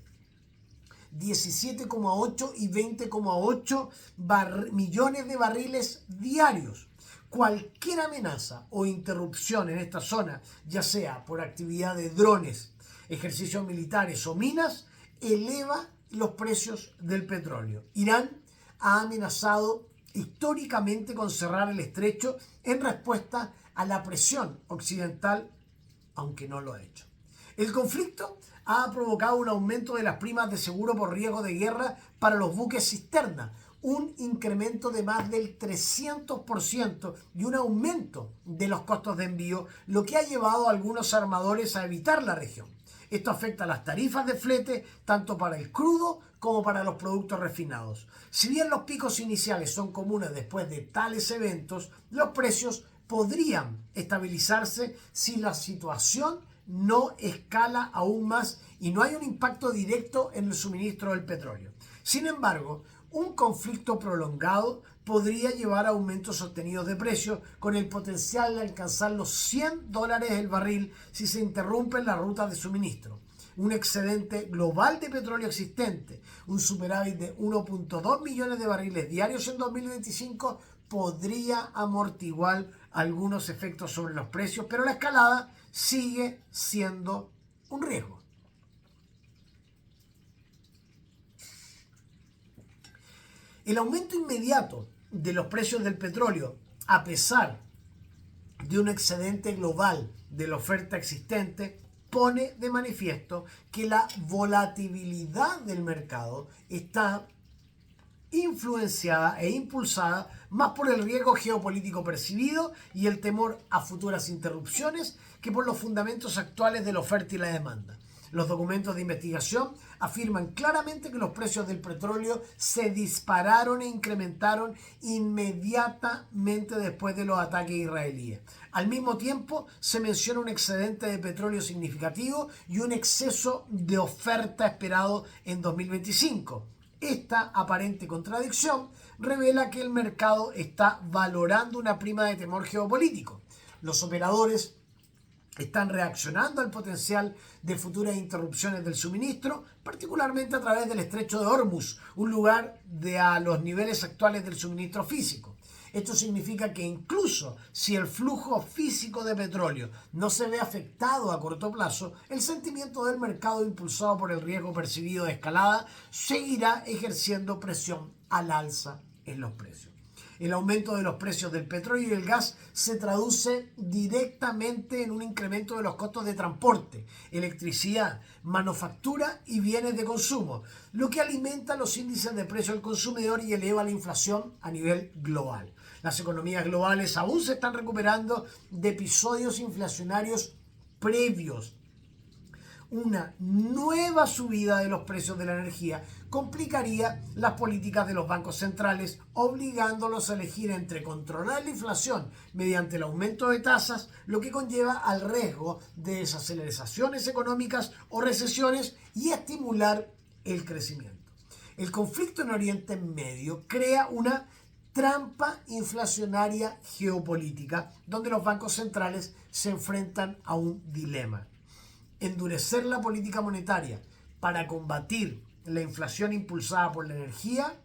17,8 y 20,8 millones de barriles diarios. Cualquier amenaza o interrupción en esta zona, ya sea por actividad de drones, ejercicios militares o minas, eleva los precios del petróleo. Irán ha amenazado históricamente con cerrar el estrecho en respuesta a la presión occidental, aunque no lo ha hecho. El conflicto ha provocado un aumento de las primas de seguro por riesgo de guerra para los buques cisterna, un incremento de más del 300% y un aumento de los costos de envío, lo que ha llevado a algunos armadores a evitar la región. Esto afecta a las tarifas de flete tanto para el crudo como para los productos refinados. Si bien los picos iniciales son comunes después de tales eventos, los precios podrían estabilizarse si la situación no escala aún más y no hay un impacto directo en el suministro del petróleo. Sin embargo, un conflicto prolongado podría llevar a aumentos sostenidos de precios con el potencial de alcanzar los $100 el barril si se interrumpen las rutas de suministro. Un excedente global de petróleo existente, un superávit de 1.2 millones de barriles diarios en 2025 podría amortiguar algunos efectos sobre los precios, pero la escalada sigue siendo un riesgo. El aumento inmediato de los precios del petróleo, a pesar de un excedente global de la oferta existente, pone de manifiesto que la volatilidad del mercado está influenciada e impulsada más por el riesgo geopolítico percibido y el temor a futuras interrupciones que por los fundamentos actuales de la oferta y la demanda. Los documentos de investigación afirman claramente que los precios del petróleo se dispararon e incrementaron inmediatamente después de los ataques israelíes. Al mismo tiempo, se menciona un excedente de petróleo significativo y un exceso de oferta esperado en 2025. Esta aparente contradicción revela que el mercado está valorando una prima de temor geopolítico. Los operadores están reaccionando al potencial de futuras interrupciones del suministro, particularmente a través del estrecho de Hormuz, un lugar a los niveles actuales del suministro físico. Esto significa que incluso si el flujo físico de petróleo no se ve afectado a corto plazo, el sentimiento del mercado impulsado por el riesgo percibido de escalada seguirá ejerciendo presión al alza en los precios. El aumento de los precios del petróleo y el gas se traduce directamente en un incremento de los costos de transporte, electricidad, manufactura y bienes de consumo, lo que alimenta los índices de precio al consumidor y eleva la inflación a nivel global. Las economías globales aún se están recuperando de episodios inflacionarios previos. Una nueva subida de los precios de la energía complicaría las políticas de los bancos centrales, obligándolos a elegir entre controlar la inflación mediante el aumento de tasas, lo que conlleva al riesgo de desaceleraciones económicas o recesiones, y estimular el crecimiento. El conflicto en Oriente Medio crea una trampa inflacionaria geopolítica, donde los bancos centrales se enfrentan a un dilema: endurecer la política monetaria para combatir la inflación impulsada por la energía,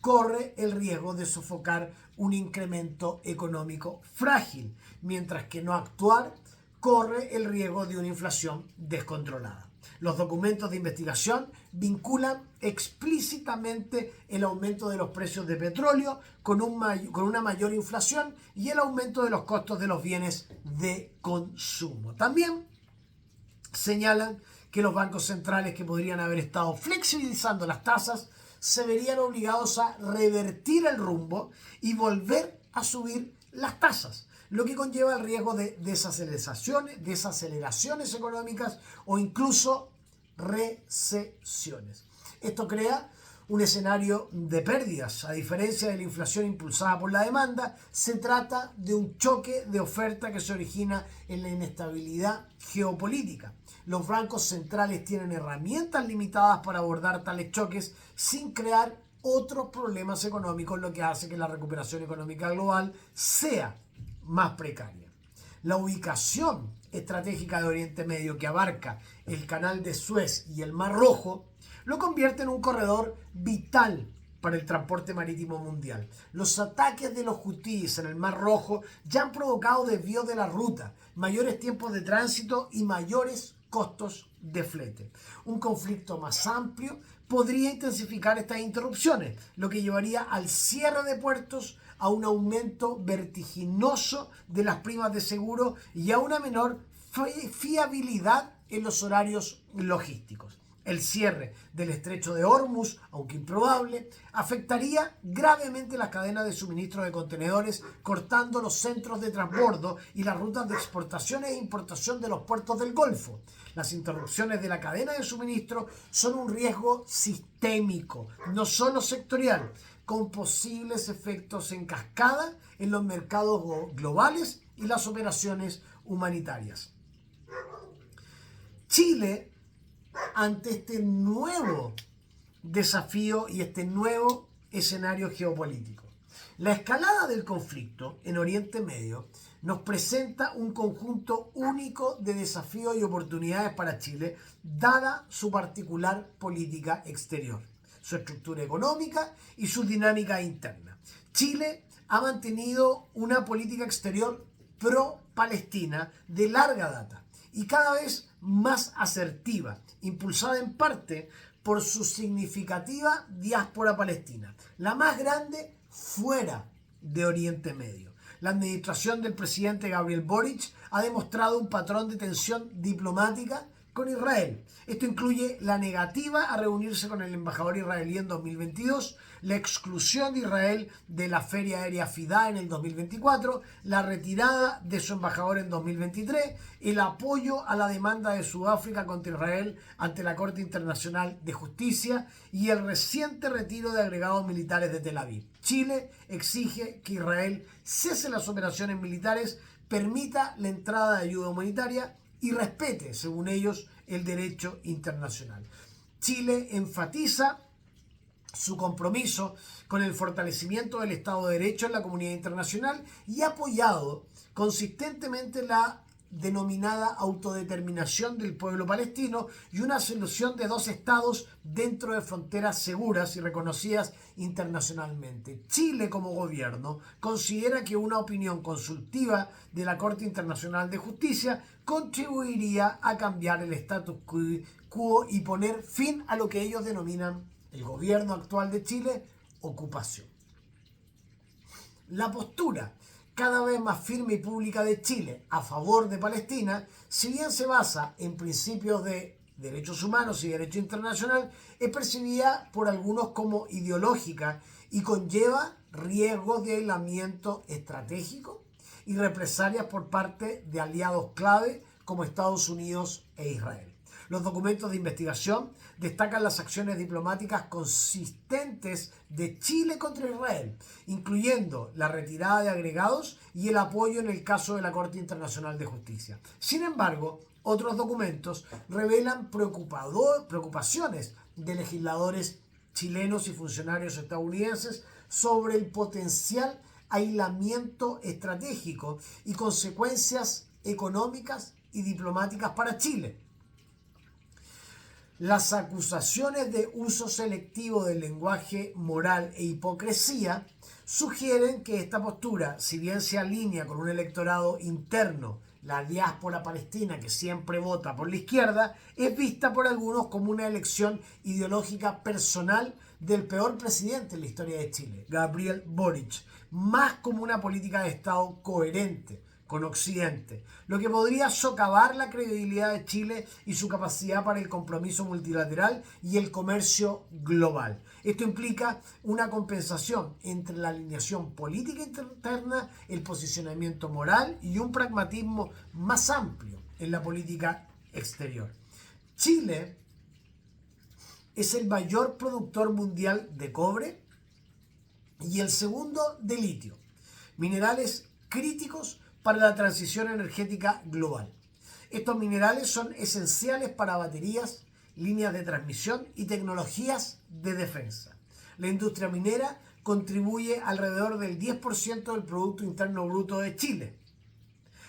corre el riesgo de sofocar un incremento económico frágil, mientras que no actuar corre el riesgo de una inflación descontrolada. Los documentos de investigación vinculan explícitamente el aumento de los precios de petróleo con una mayor inflación y el aumento de los costos de los bienes de consumo. También señalan que los bancos centrales, que podrían haber estado flexibilizando las tasas, se verían obligados a revertir el rumbo y volver a subir las tasas, lo que conlleva el riesgo de desaceleraciones económicas o incluso recesiones. Esto crea un escenario de pérdidas. A diferencia de la inflación impulsada por la demanda, se trata de un choque de oferta que se origina en la inestabilidad geopolítica. Los bancos centrales tienen herramientas limitadas para abordar tales choques sin crear otros problemas económicos, lo que hace que la recuperación económica global sea más precaria. La ubicación estratégica de Oriente Medio, que abarca el Canal de Suez y el Mar Rojo, lo convierte en un corredor vital para el transporte marítimo mundial. Los ataques de los hutíes en el Mar Rojo ya han provocado desvíos de la ruta, mayores tiempos de tránsito y mayores costos de flete. Un conflicto más amplio podría intensificar estas interrupciones, lo que llevaría al cierre de puertos, a un aumento vertiginoso de las primas de seguro y a una menor fiabilidad en los horarios logísticos. El cierre del estrecho de Hormuz, aunque improbable, afectaría gravemente las cadenas de suministro de contenedores, cortando los centros de transbordo y las rutas de exportación e importación de los puertos del Golfo. Las interrupciones de la cadena de suministro son un riesgo sistémico, no solo sectorial, con posibles efectos en cascada en los mercados globales y las operaciones humanitarias. Chile, ante este nuevo desafío y este nuevo escenario geopolítico. La escalada del conflicto en Oriente Medio nos presenta un conjunto único de desafíos y oportunidades para Chile, dada su particular política exterior, su estructura económica y su dinámica interna. Chile ha mantenido una política exterior pro-Palestina de larga data y cada vez más asertiva, impulsada en parte por su significativa diáspora palestina, la más grande fuera de Oriente Medio. La administración del presidente Gabriel Boric ha demostrado un patrón de tensión diplomática con Israel. Esto incluye la negativa a reunirse con el embajador israelí en 2022, la exclusión de Israel de la Feria Aérea FIDA en el 2024, la retirada de su embajador en 2023, el apoyo a la demanda de Sudáfrica contra Israel ante la Corte Internacional de Justicia y el reciente retiro de agregados militares de Tel Aviv. Chile exige que Israel cese las operaciones militares, permita la entrada de ayuda humanitaria y respete, según ellos, el derecho internacional. Chile enfatiza su compromiso con el fortalecimiento del Estado de Derecho en la comunidad internacional y ha apoyado consistentemente la denominada autodeterminación del pueblo palestino y una solución de dos estados dentro de fronteras seguras y reconocidas internacionalmente. Chile, como gobierno, considera que una opinión consultiva de la Corte Internacional de Justicia contribuiría a cambiar el status quo y poner fin a lo que ellos denominan el gobierno actual de Chile, ocupación. La postura cada vez más firme y pública de Chile a favor de Palestina, si bien se basa en principios de derechos humanos y derecho internacional, es percibida por algunos como ideológica y conlleva riesgos de aislamiento estratégico y represalias por parte de aliados clave como Estados Unidos e Israel. Los documentos de investigación destacan las acciones diplomáticas consistentes de Chile contra Israel, incluyendo la retirada de agregados y el apoyo en el caso de la Corte Internacional de Justicia. Sin embargo, otros documentos revelan preocupaciones de legisladores chilenos y funcionarios estadounidenses sobre el potencial aislamiento estratégico y consecuencias económicas y diplomáticas para Chile. Las acusaciones de uso selectivo del lenguaje moral e hipocresía sugieren que esta postura, si bien se alinea con un electorado interno, la diáspora palestina que siempre vota por la izquierda, es vista por algunos como una elección ideológica personal del peor presidente en la historia de Chile, Gabriel Boric, más como una política de Estado coherente con Occidente, lo que podría socavar la credibilidad de Chile y su capacidad para el compromiso multilateral y el comercio global. Esto implica una compensación entre la alineación política interna, el posicionamiento moral y un pragmatismo más amplio en la política exterior. Chile es el mayor productor mundial de cobre y el segundo de litio, minerales críticos para la transición energética global. Estos minerales son esenciales para baterías, líneas de transmisión y tecnologías de defensa. La industria minera contribuye alrededor del 10% del Producto Interno Bruto de Chile.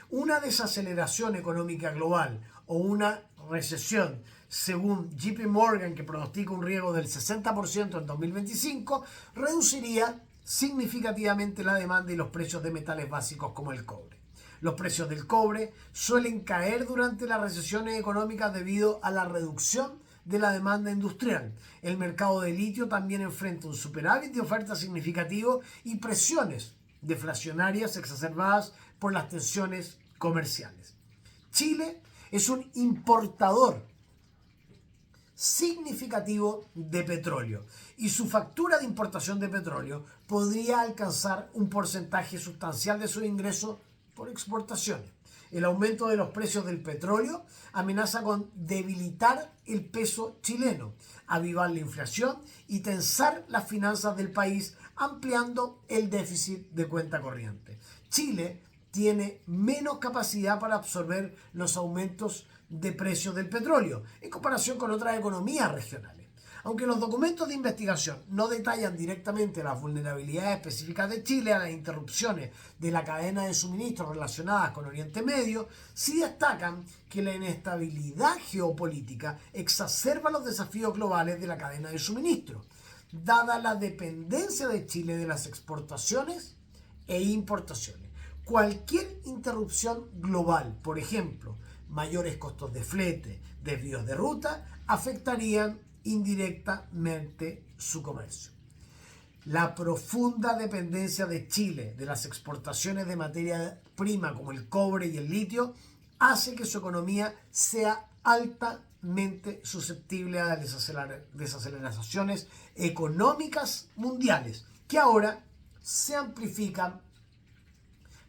Una desaceleración económica global o una recesión, según JP Morgan, que pronostica un riesgo del 60% en 2025, reduciría significativamente la demanda y los precios de metales básicos como el cobre. Los precios del cobre suelen caer durante las recesiones económicas debido a la reducción de la demanda industrial. El mercado de litio también enfrenta un superávit de oferta significativo y presiones deflacionarias exacerbadas por las tensiones comerciales. Chile es un importador significativo de petróleo y su factura de importación de petróleo podría alcanzar un porcentaje sustancial de sus ingresos por exportaciones. El aumento de los precios del petróleo amenaza con debilitar el peso chileno, avivar la inflación y tensar las finanzas del país, ampliando el déficit de cuenta corriente. Chile tiene menos capacidad para absorber los aumentos de precios del petróleo en comparación con otras economías regionales. Aunque los documentos de investigación no detallan directamente las vulnerabilidades específicas de Chile a las interrupciones de la cadena de suministro relacionadas con Oriente Medio, sí destacan que la inestabilidad geopolítica exacerba los desafíos globales de la cadena de suministro, dada la dependencia de Chile de las exportaciones e importaciones. Cualquier interrupción global, por ejemplo, mayores costos de flete, desvíos de ruta, afectarían indirectamente su comercio. La profunda dependencia de Chile de las exportaciones de materia prima como el cobre y el litio hace que su economía sea altamente susceptible a desaceleraciones económicas mundiales que ahora se amplifican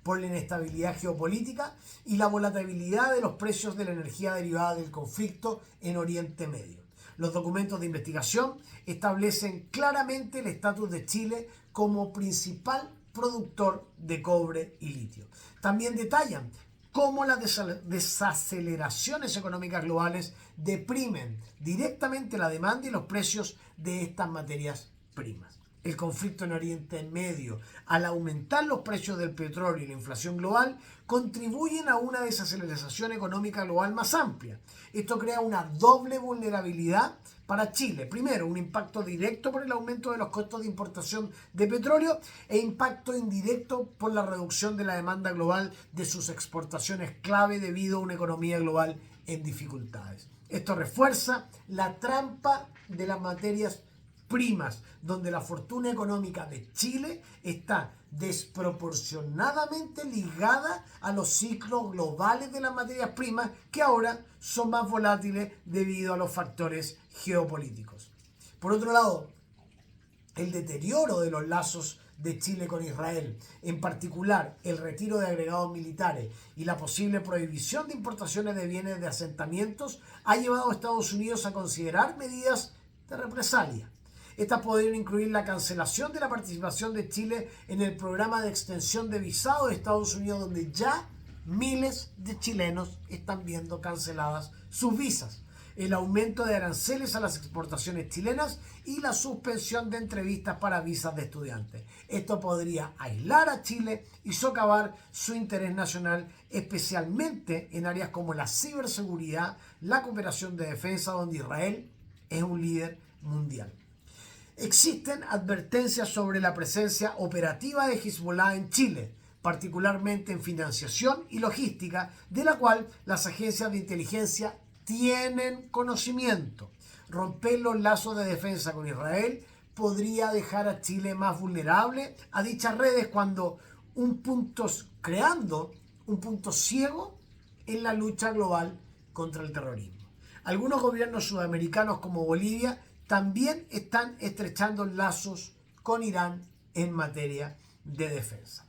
por la inestabilidad geopolítica y la volatilidad de los precios de la energía derivada del conflicto en Oriente Medio. Los documentos de investigación establecen claramente el estatus de Chile como principal productor de cobre y litio. También detallan cómo las desaceleraciones económicas globales deprimen directamente la demanda y los precios de estas materias primas. el conflicto en Oriente Medio, al aumentar los precios del petróleo y la inflación global, contribuyen a una desaceleración económica global más amplia. Esto crea una doble vulnerabilidad para Chile. Primero, un impacto directo por el aumento de los costos de importación de petróleo e impacto indirecto por la reducción de la demanda global de sus exportaciones clave debido a una economía global en dificultades. Esto refuerza la trampa de las materias primas, donde la fortuna económica de Chile está desproporcionadamente ligada a los ciclos globales de las materias primas, que ahora son más volátiles debido a los factores geopolíticos. Por otro lado, el deterioro de los lazos de Chile con Israel, en particular el retiro de agregados militares y la posible prohibición de importaciones de bienes de asentamientos, ha llevado a Estados Unidos a considerar medidas de represalia. Estas podrían incluir la cancelación de la participación de Chile en el programa de extensión de visado de Estados Unidos, donde ya miles de chilenos están viendo canceladas sus visas, el aumento de aranceles a las exportaciones chilenas y la suspensión de entrevistas para visas de estudiantes. Esto podría aislar a Chile y socavar su interés nacional, especialmente en áreas como la ciberseguridad, la cooperación de defensa, donde Israel es un líder mundial. Existen advertencias sobre la presencia operativa de Hezbollah en Chile, particularmente en financiación y logística, de la cual las agencias de inteligencia tienen conocimiento. Romper los lazos de defensa con Israel podría dejar a Chile más vulnerable a dichas redes, creando un punto ciego en la lucha global contra el terrorismo. Algunos gobiernos sudamericanos, como Bolivia, también están estrechando lazos con Irán en materia de defensa.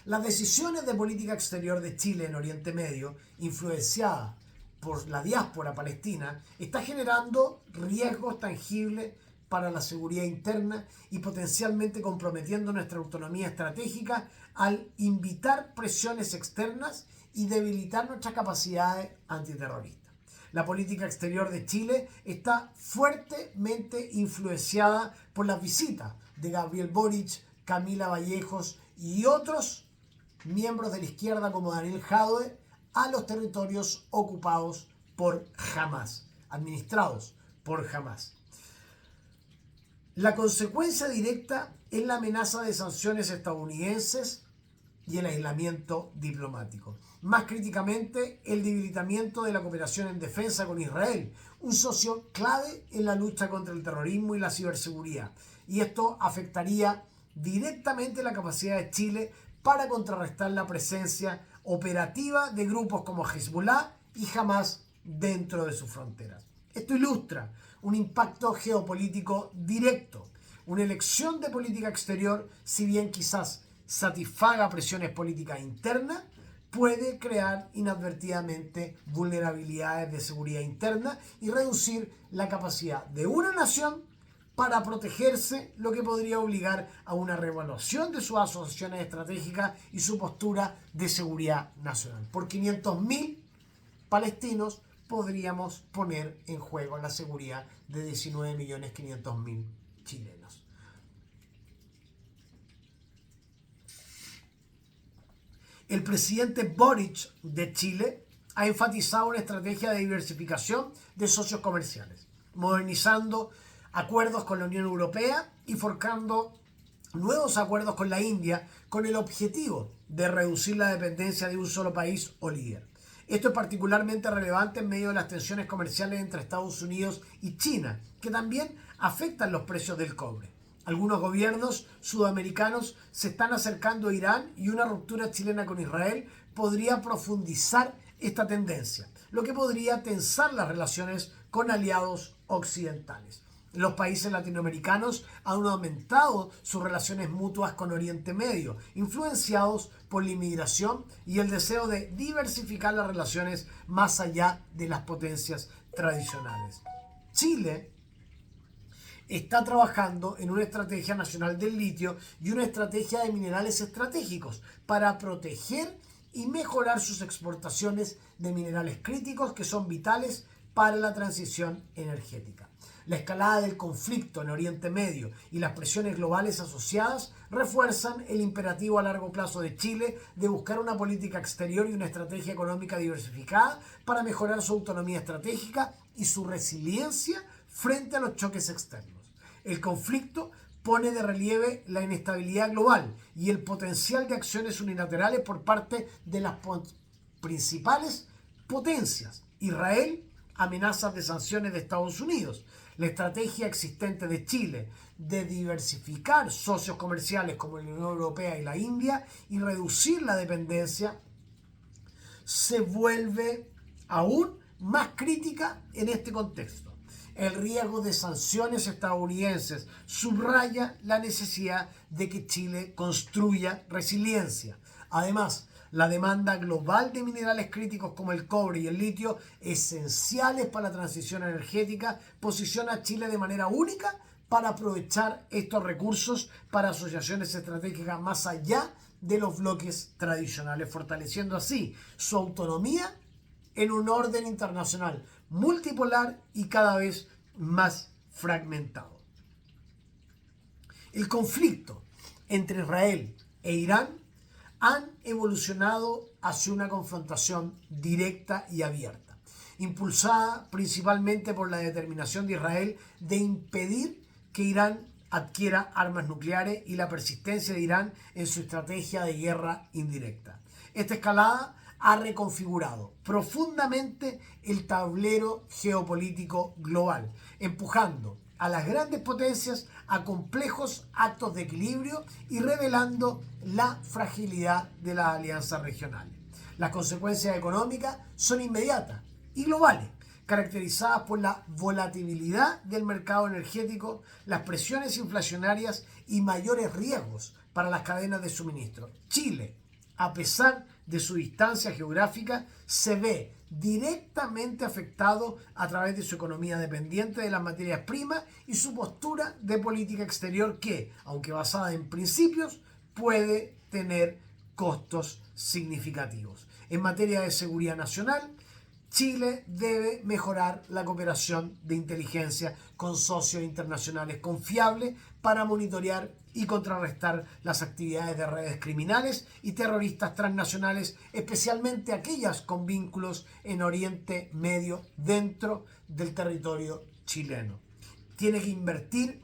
Las decisiones de política exterior de Chile en Oriente Medio, influenciadas por la diáspora palestina, está generando riesgos tangibles para la seguridad interna y potencialmente comprometiendo nuestra autonomía estratégica al invitar presiones externas y debilitar nuestras capacidades antiterroristas. La política exterior de Chile está fuertemente influenciada por las visitas de Gabriel Boric, Camila Vallejos y otros miembros de la izquierda como Daniel Jadwe a los territorios ocupados por Hamás, administrados por Hamás. La consecuencia directa es la amenaza de sanciones estadounidenses y el aislamiento diplomático. Más críticamente, el debilitamiento de la cooperación en defensa con Israel, un socio clave en la lucha contra el terrorismo y la ciberseguridad. Y esto afectaría directamente la capacidad de Chile para contrarrestar la presencia operativa de grupos como Hezbollah y Hamás dentro de sus fronteras. Esto ilustra un impacto geopolítico directo. Una elección de política exterior, si bien quizás satisfaga presiones políticas internas, puede crear inadvertidamente vulnerabilidades de seguridad interna y reducir la capacidad de una nación para protegerse, lo que podría obligar a una reevaluación de sus asociaciones estratégicas y su postura de seguridad nacional. Por 500.000 palestinos podríamos poner en juego la seguridad de 19.500.000 chilenos. El presidente Boric de Chile ha enfatizado una estrategia de diversificación de socios comerciales, modernizando acuerdos con la Unión Europea y forjando nuevos acuerdos con la India con el objetivo de reducir la dependencia de un solo país o líder. Esto es particularmente relevante en medio de las tensiones comerciales entre Estados Unidos y China, que también afectan los precios del cobre. Algunos gobiernos sudamericanos se están acercando a Irán y una ruptura chilena con Israel podría profundizar esta tendencia, lo que podría tensar las relaciones con aliados occidentales. Los países latinoamericanos han aumentado sus relaciones mutuas con Oriente Medio, influenciados por la inmigración y el deseo de diversificar las relaciones más allá de las potencias tradicionales. Chile está trabajando en una estrategia nacional del litio y una estrategia de minerales estratégicos para proteger y mejorar sus exportaciones de minerales críticos que son vitales para la transición energética. La escalada del conflicto en Oriente Medio y las presiones globales asociadas refuerzan el imperativo a largo plazo de Chile de buscar una política exterior y una estrategia económica diversificada para mejorar su autonomía estratégica y su resiliencia frente a los choques externos. El conflicto pone de relieve la inestabilidad global y el potencial de acciones unilaterales por parte de las principales potencias. Israel, amenazas de sanciones de Estados Unidos. La estrategia existente de Chile de diversificar socios comerciales como la Unión Europea y la India y reducir la dependencia se vuelve aún más crítica en este contexto. El riesgo de sanciones estadounidenses subraya la necesidad de que Chile construya resiliencia. Además, la demanda global de minerales críticos como el cobre y el litio, esenciales para la transición energética, posiciona a Chile de manera única para aprovechar estos recursos para asociaciones estratégicas más allá de los bloques tradicionales, fortaleciendo así su autonomía en un orden internacional multipolar y cada vez más fragmentado. El conflicto entre Israel e Irán han evolucionado hacia una confrontación directa y abierta, impulsada principalmente por la determinación de Israel de impedir que Irán adquiera armas nucleares y la persistencia de Irán en su estrategia de guerra indirecta. Esta escalada ha reconfigurado profundamente el tablero geopolítico global, empujando a las grandes potencias a complejos actos de equilibrio y revelando la fragilidad de las alianzas regionales. Las consecuencias económicas son inmediatas y globales, caracterizadas por la volatilidad del mercado energético, las presiones inflacionarias y mayores riesgos para las cadenas de suministro. Chile, a pesar de su distancia geográfica, se ve directamente afectado a través de su economía dependiente de las materias primas y su postura de política exterior que, aunque basada en principios, puede tener costos significativos. En materia de seguridad nacional, Chile debe mejorar la cooperación de inteligencia con socios internacionales confiables para monitorear y contrarrestar las actividades de redes criminales y terroristas transnacionales, especialmente aquellas con vínculos en Oriente Medio dentro del territorio chileno. Tiene que invertir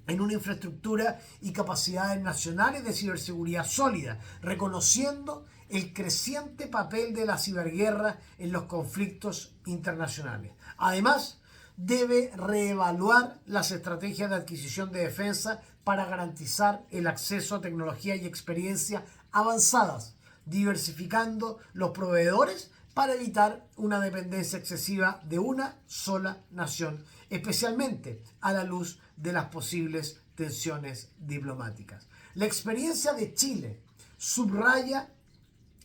en una infraestructura y capacidades nacionales de ciberseguridad sólida, reconociendo el creciente papel de la ciberguerra en los conflictos internacionales. Además, debe reevaluar las estrategias de adquisición de defensa para garantizar el acceso a tecnología y experiencia avanzadas, diversificando los proveedores para evitar una dependencia excesiva de una sola nación, especialmente a la luz de las posibles tensiones diplomáticas. La experiencia de Chile subraya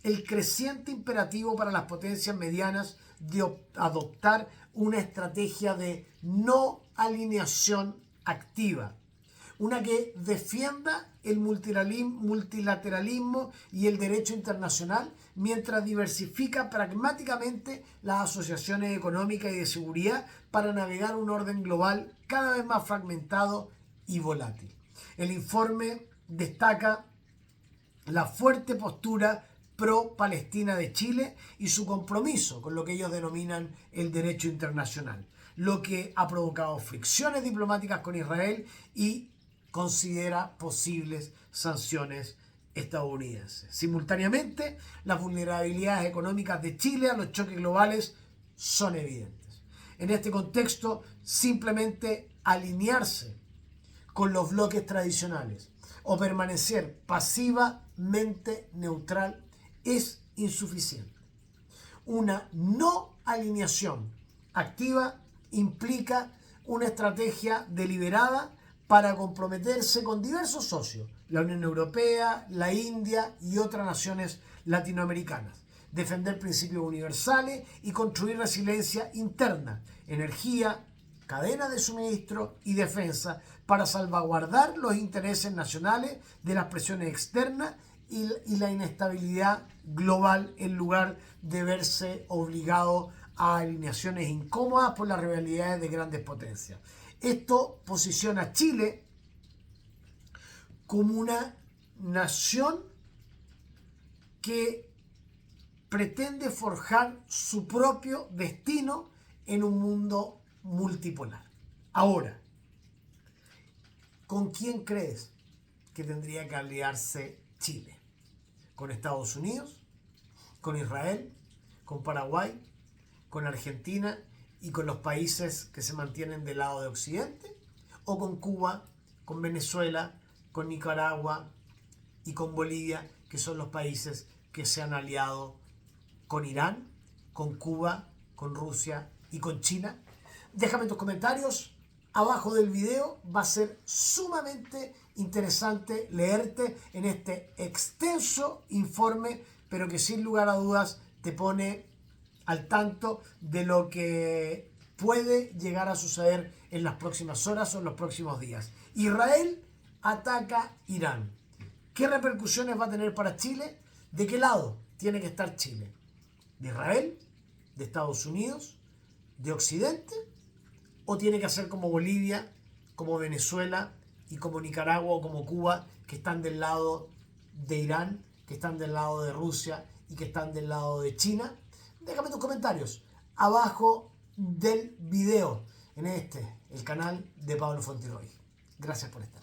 el creciente imperativo para las potencias medianas de adoptar una estrategia de no alineación activa, una que defienda el multilateralismo y el derecho internacional mientras diversifica pragmáticamente las asociaciones económicas y de seguridad para navegar un orden global cada vez más fragmentado y volátil. El informe destaca la fuerte postura pro-Palestina de Chile y su compromiso con lo que ellos denominan el derecho internacional, lo que ha provocado fricciones diplomáticas con Israel y considera posibles sanciones estadounidenses. Simultáneamente, las vulnerabilidades económicas de Chile a los choques globales son evidentes. En este contexto, simplemente alinearse con los bloques tradicionales o permanecer pasivamente neutral es insuficiente. Una no alineación activa implica una estrategia deliberada para comprometerse con diversos socios, la Unión Europea, la India y otras naciones latinoamericanas, defender principios universales y construir resiliencia interna, energía, cadena de suministro y defensa para salvaguardar los intereses nacionales de las presiones externas y la inestabilidad global en lugar de verse obligado a alineaciones incómodas por las rivalidades de grandes potencias. Esto posiciona a Chile como una nación que pretende forjar su propio destino en un mundo multipolar. Ahora, ¿con quién crees que tendría que aliarse Chile? ¿Con Estados Unidos? ¿Con Israel? ¿Con Paraguay? ¿Con Argentina? ¿Y con los países que se mantienen del lado de Occidente? ¿O con Cuba, con Venezuela, con Nicaragua y con Bolivia, que son los países que se han aliado con Irán, con Cuba, con Rusia y con China? Déjame tus comentarios abajo del video. Va a ser sumamente interesante leerte en este extenso informe, pero que sin lugar a dudas te pone al tanto de lo que puede llegar a suceder en las próximas horas o en los próximos días. Israel ataca Irán. ¿Qué repercusiones va a tener para Chile? ¿De qué lado tiene que estar Chile? ¿De Israel? ¿De Estados Unidos? ¿De Occidente? ¿O tiene que hacer como Bolivia, como Venezuela y como Nicaragua o como Cuba, que están del lado de Irán, que están del lado de Rusia y que están del lado de China? Déjame tus comentarios abajo del video en el canal de Pablo Fontiroy. Gracias por estar.